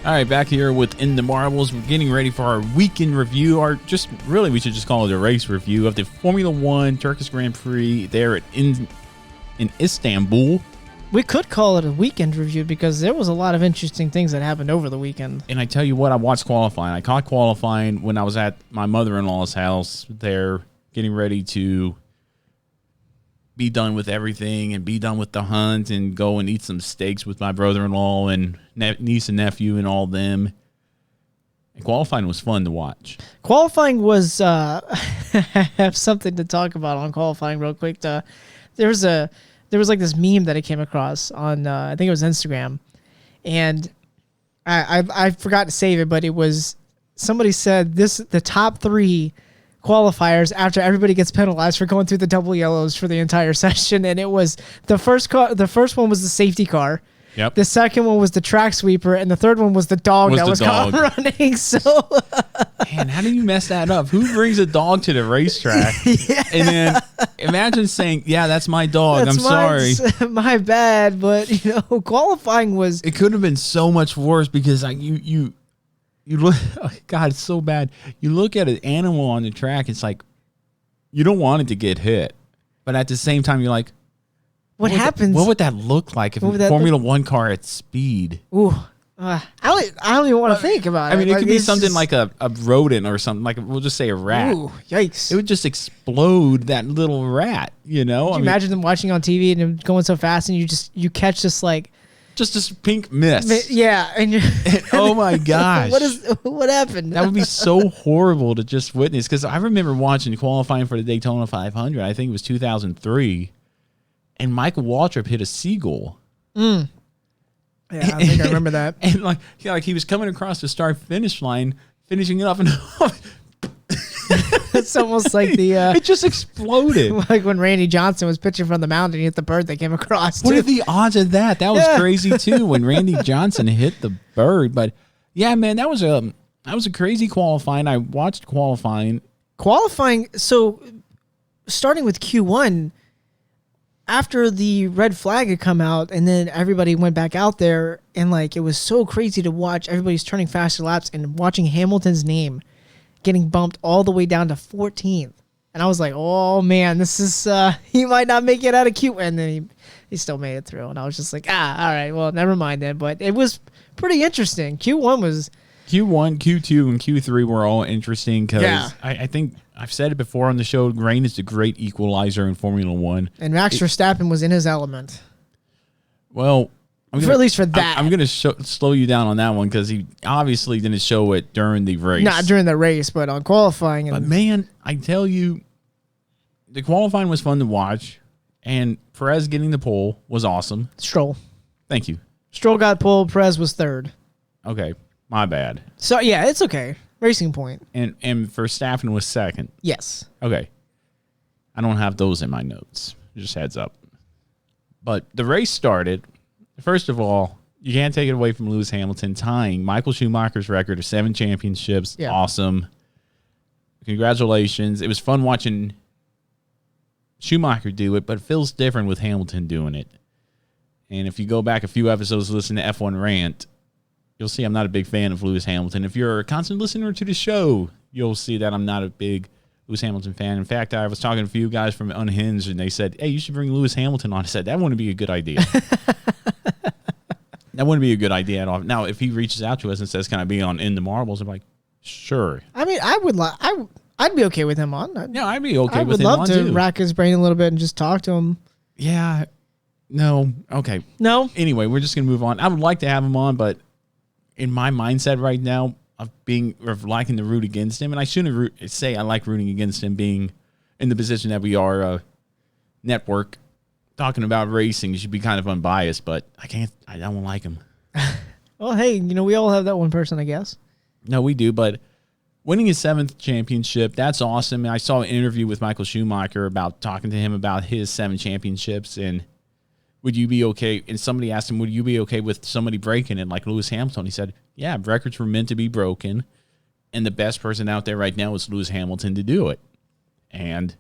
All right, back here with In the Marbles. We're getting ready for our weekend review, or just really we should just call it a race review of the Formula One Turkish Grand Prix there in Istanbul. We could call it a weekend review because there was a lot of interesting things that happened over the weekend. And I tell you what, I watched qualifying. I caught qualifying when I was at my mother-in-law's house there, getting ready to be done with everything and be done with the hunt and go and eat some steaks with my brother-in-law and niece and nephew and all them. And qualifying was fun to watch. Qualifying was I have something to talk about on qualifying real quick. There was like this meme that I came across on I think it was Instagram, and I forgot to save it, but it was somebody said the top 3 qualifiers after everybody gets penalized for going through the double yellows for the entire session, and it was the first one was the safety car. Yep. The second one was the track sweeper, and the third one was the dog that was caught running. So, man, how do you mess that up? Who brings a dog to the racetrack? Yeah. And then imagine saying, "Yeah, that's my dog. I'm sorry, my bad." But qualifying was. It could have been so much worse because you look. Oh God, it's so bad. You look at an animal on the track. It's like you don't want it to get hit, but at the same time, you're like. What happens? What would that look like if a Formula One car at speed? Ooh, I don't even want to think about it. I mean, it could be something like a rodent or something. Like we'll just say a rat. Ooh, yikes! It would just explode that little rat. Could you imagine them watching on TV and them going so fast, and you catch this like just this pink mist. Yeah, and oh my gosh, what happened? That would be so horrible to just witness. Because I remember watching qualifying for the Daytona 500. I think it was 2003. And Michael Waltrip hit a seagull. Yeah, I think I remember that. And like he was coming across the start-finish line, finishing it off, and it's almost like it just exploded. Like when Randy Johnson was pitching from the mound and he hit the bird that came across. What are the odds of that? That was crazy too when Randy Johnson hit the bird. But yeah, man, that was a crazy qualifying. I watched qualifying. So starting with Q1. After the red flag had come out and then everybody went back out there and it was so crazy to watch everybody's turning faster laps and watching Hamilton's name getting bumped all the way down to 14th. And I was like, oh man, this is, he might not make it out of Q1. And then he still made it through. And I was just like, all right, well, never mind then. But it was pretty interesting. Q1, Q2, and Q3 were all interesting because I think I've said it before on the show, rain is the great equalizer in Formula One. And Max Verstappen was in his element. Well, at least for that. I'm going to slow you down on that one because he obviously didn't show it during the race. Not during the race, but on qualifying. But man, I tell you, the qualifying was fun to watch. And Perez getting the pole was awesome. Stroll. Thank you. Stroll got pole. Perez was third. Okay. My bad. So, yeah, it's okay. Racing point. And Verstappen was second. Yes. Okay. I don't have those in my notes. Just heads up. But the race started. First of all, you can't take it away from Lewis Hamilton tying Michael Schumacher's record of 7 championships. Yeah. Awesome. Congratulations. It was fun watching Schumacher do it, but it feels different with Hamilton doing it. And if you go back a few episodes, listen to F1 Rant, you'll see I'm not a big fan of Lewis Hamilton. If you're a constant listener to the show, you'll see that I'm not a big Lewis Hamilton fan. In fact, I was talking to a few guys from Unhinged, and they said, hey, you should bring Lewis Hamilton on. I said, that wouldn't be a good idea. That wouldn't be a good idea at all. Now, if he reaches out to us and says, can I be on In the Marbles? I'm like, sure. I mean, I'd be okay with him on. Yeah, I'd be okay with him on, too. I would love to rack his brain a little bit and just talk to him. Yeah. No. Okay. No? Anyway, we're just going to move on. I would like to have him on, but in my mindset right now of liking to root against him, and I shouldn't say I like rooting against him being in the position that we are, network, talking about racing, you should be kind of unbiased, but I don't like him. Well, hey, we all have that one person, I guess. No, we do, but winning his 7th championship, that's awesome. And I saw an interview with Michael Schumacher about talking to him about his 7 championships and would you be okay? And somebody asked him, would you be okay with somebody breaking it like Lewis Hamilton? He said, yeah, records were meant to be broken. And the best person out there right now is Lewis Hamilton to do it. And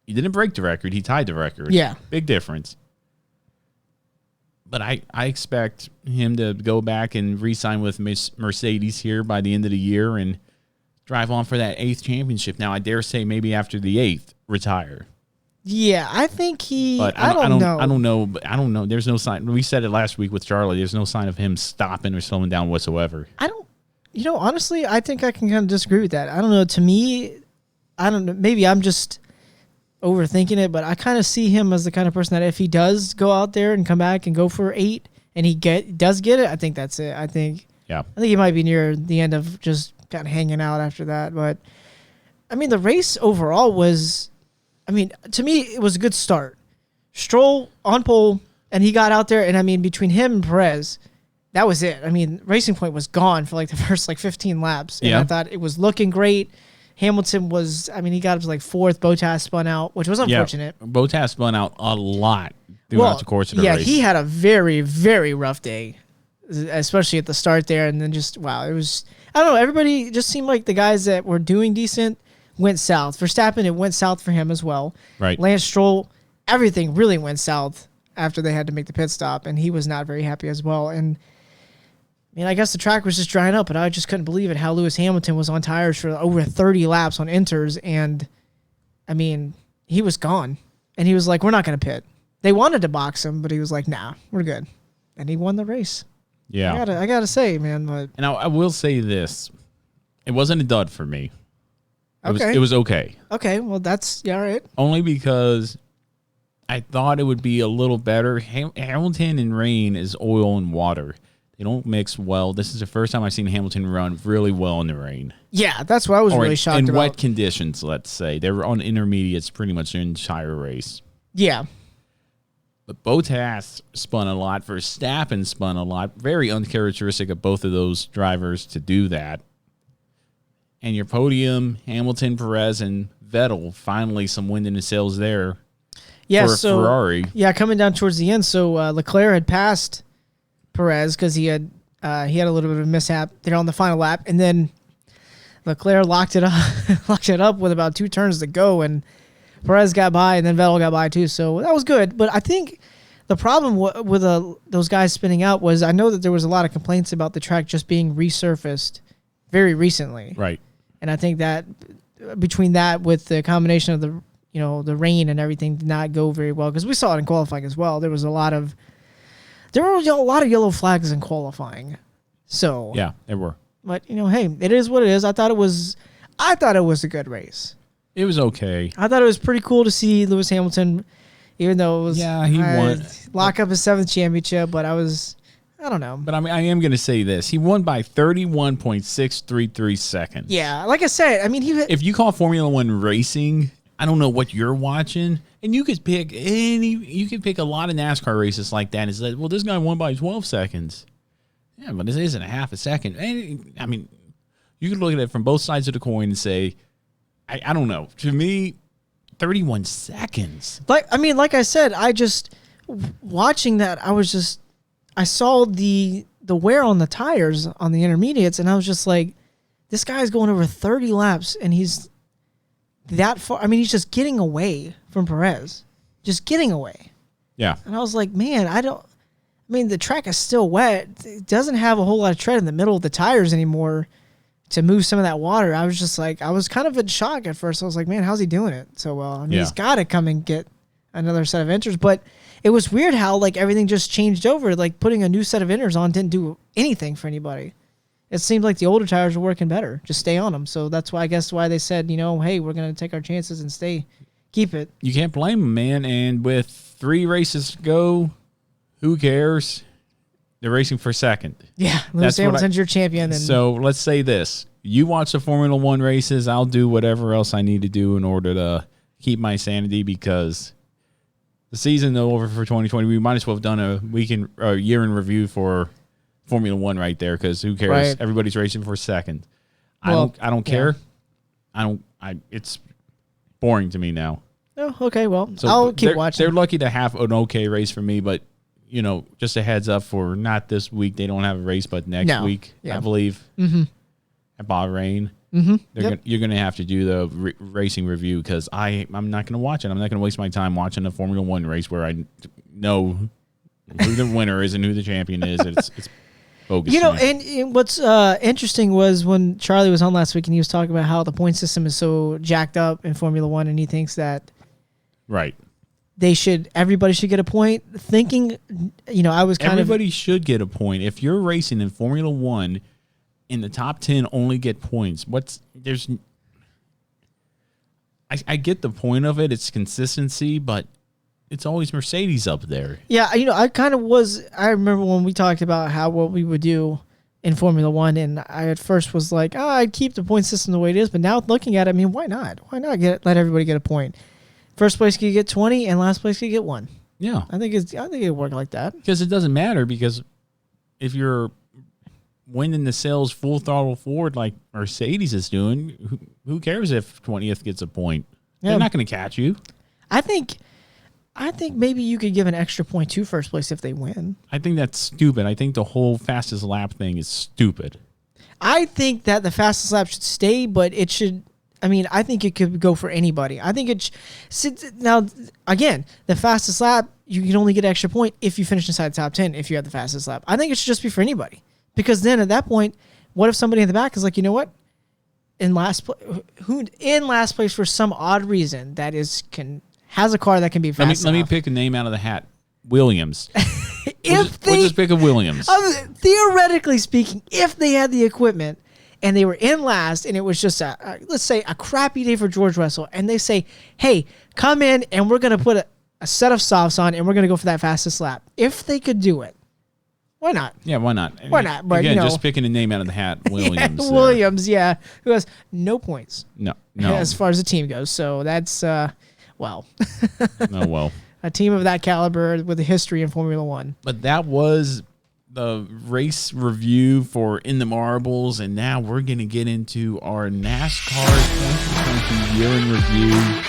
he didn't break the record. He tied the record. Yeah. Big difference. But I expect him to go back and re-sign with Mercedes here by the end of the year and drive on for that 8th championship. Now, I dare say maybe after the 8th, retire. Yeah, I think he. But I don't know. I don't know. I don't know. There's no sign. We said it last week with Charlie. There's no sign of him stopping or slowing down whatsoever. I don't. Honestly, I think I can kind of disagree with that. I don't know. To me, I don't know. Maybe I'm just overthinking it, but I kind of see him as the kind of person that if he does go out there and come back and go for 8 and he does get it, I think that's it. I think he might be near the end of just kind of hanging out after that. But I mean, the race overall was, I mean, to me, it was a good start. Stroll on pole, and he got out there, and I mean, between him and Perez, that was it. I mean, Racing Point was gone for like the first 15 laps, and I thought it was looking great. Hamilton was, I mean, he got up to 4th. Bottas spun out, which was unfortunate. Yeah, Bottas spun out a lot throughout the course of the race. Yeah, he had a very, very rough day, especially at the start there. And then just, wow, it was, I don't know, everybody just seemed like the guys that were doing decent went south. Verstappen, it went south for him as well. Right. Lance Stroll, everything really went south after they had to make the pit stop, and he was not very happy as well. And I mean, I guess the track was just drying up, but I just couldn't believe it how Lewis Hamilton was on tires for over 30 laps on inters, and I mean, he was gone. And he was like, we're not going to pit. They wanted to box him, but he was like, nah, we're good. And he won the race. Yeah. I gotta say, man. But and I will say this. It wasn't a dud for me. Okay. It was okay. Okay, well, that's, all right. Only because I thought it would be a little better. Hamilton and rain is oil and water. They don't mix well. This is the first time I've seen Hamilton run really well in the rain. Yeah, that's what I was really shocked about. In wet conditions, let's say. They were on intermediates pretty much the entire race. Yeah. But Bottas spun a lot. Verstappen spun a lot. Very uncharacteristic of both of those drivers to do that. And your podium, Hamilton, Perez, and Vettel, finally some wind in the sails there for a Ferrari. Yeah, coming down towards the end. So Leclerc had passed Perez because he had a little bit of a mishap there on the final lap, and then Leclerc locked it up with about 2 turns to go, and Perez got by, and then Vettel got by too. So that was good. But I think the problem with those guys spinning out was I know that there was a lot of complaints about the track just being resurfaced very recently, right? And I think that between that with the combination of the rain and everything did not go very well, because we saw it in qualifying as well. There were a lot of yellow flags in qualifying. So yeah, there were. But hey, it is what it is. I thought it was a good race. It was okay. I thought it was pretty cool to see Lewis Hamilton, even though it was he won, lock up his 7th championship. But I don't know. But I mean, I am going to say this: he won by 31.633 seconds. Yeah, like I said, I mean, if you call Formula One racing, I don't know what you're watching. And you could pick a lot of NASCAR races like that and say, well, this guy won by 12 seconds. Yeah, but this isn't a half a second. And, I mean, you could look at it from both sides of the coin and say, I don't know. To me, 31 seconds. Like I said, watching that, I saw the wear on the tires on the intermediates, and I was just like, this guy's going over 30 laps, and he's that far. I mean, he's just getting away from Perez. Just getting away. Yeah. And I was like, man, the track is still wet. It doesn't have a whole lot of tread in the middle of the tires anymore to move some of that water. I was just like, I was kind of in shock at first. I was like, man, how's he doing it so well? I mean, he's got to come and get another set of inters. But it was weird how, everything just changed over. Putting a new set of inters on didn't do anything for anybody. It seemed like the older tires were working better. Just stay on them. So that's why they said, hey, we're going to take our chances and keep it. You can't blame them, man. And with 3 races to go, who cares? They're racing for second. Yeah, Lewis Hamilton's your champion. So let's say this. You watch the Formula One races. I'll do whatever else I need to do in order to keep my sanity, because the season over for 2020. We might as well have done a year in review for Formula One right there, because who cares? Right. Everybody's racing for second. Well, I don't care. It's boring to me now. Oh, okay. Well, So I'll keep watching. They're lucky to have an okay race for me, but just a heads up for not this week. They don't have a race, but next week, I believe, at Bahrain. Mm-hmm. You're going to have to do the racing review, because I'm not going to watch it. I'm not going to waste my time watching a Formula One race where I know who the winner is and who the champion is. It's bogus. And what's interesting was when Charlie was on last week and he was talking about how the point system is so jacked up in Formula One, and he thinks that right. Everybody should get a point. Thinking, I was everybody should get a point. If you're racing in Formula One, in the top 10 only get points. I get the point of it. It's consistency, but it's always Mercedes up there. Yeah, I remember when we talked about what we would do in Formula One, and I at first was like, I'd keep the point system the way it is, but now looking at it, I mean, why not? Why not let everybody get a point? First place could get 20, and last place could get 1. Yeah, I think it worked like that because it doesn't matter, because if you're winning the sales full throttle forward like Mercedes is doing, who cares if 20th gets a point? Yeah. They're not going to catch you. I think maybe you could give an extra point to first place if they win. I think that's stupid. I think the whole fastest lap thing is stupid. I think that the fastest lap should stay, but it should. I mean, I think it could go for anybody. I think now again, the fastest lap, you can only get an extra point if you finish inside the top 10 if you have the fastest lap. I think it should just be for anybody, because then at that point, what if somebody in the back is like, you know what, in last place for some odd reason has a car that can be fast. Let me pick a name out of the hat. Williams. We'll just pick a Williams. Theoretically speaking, if they had the equipment and they were in last, and it was just let's say a crappy day for George Russell, and they say, hey, come in and we're going to put a set of softs on and we're going to go for that fastest lap. If they could do it, why not? Yeah, why not? Why not? But again, just picking a name out of the hat. Williams. Williams, who has no points. No. As far as the team goes. So that's, well. A team of that caliber with a history in Formula One. But that was the race review for In the Marbles, and now we're going to get into our NASCAR 2020 year in review.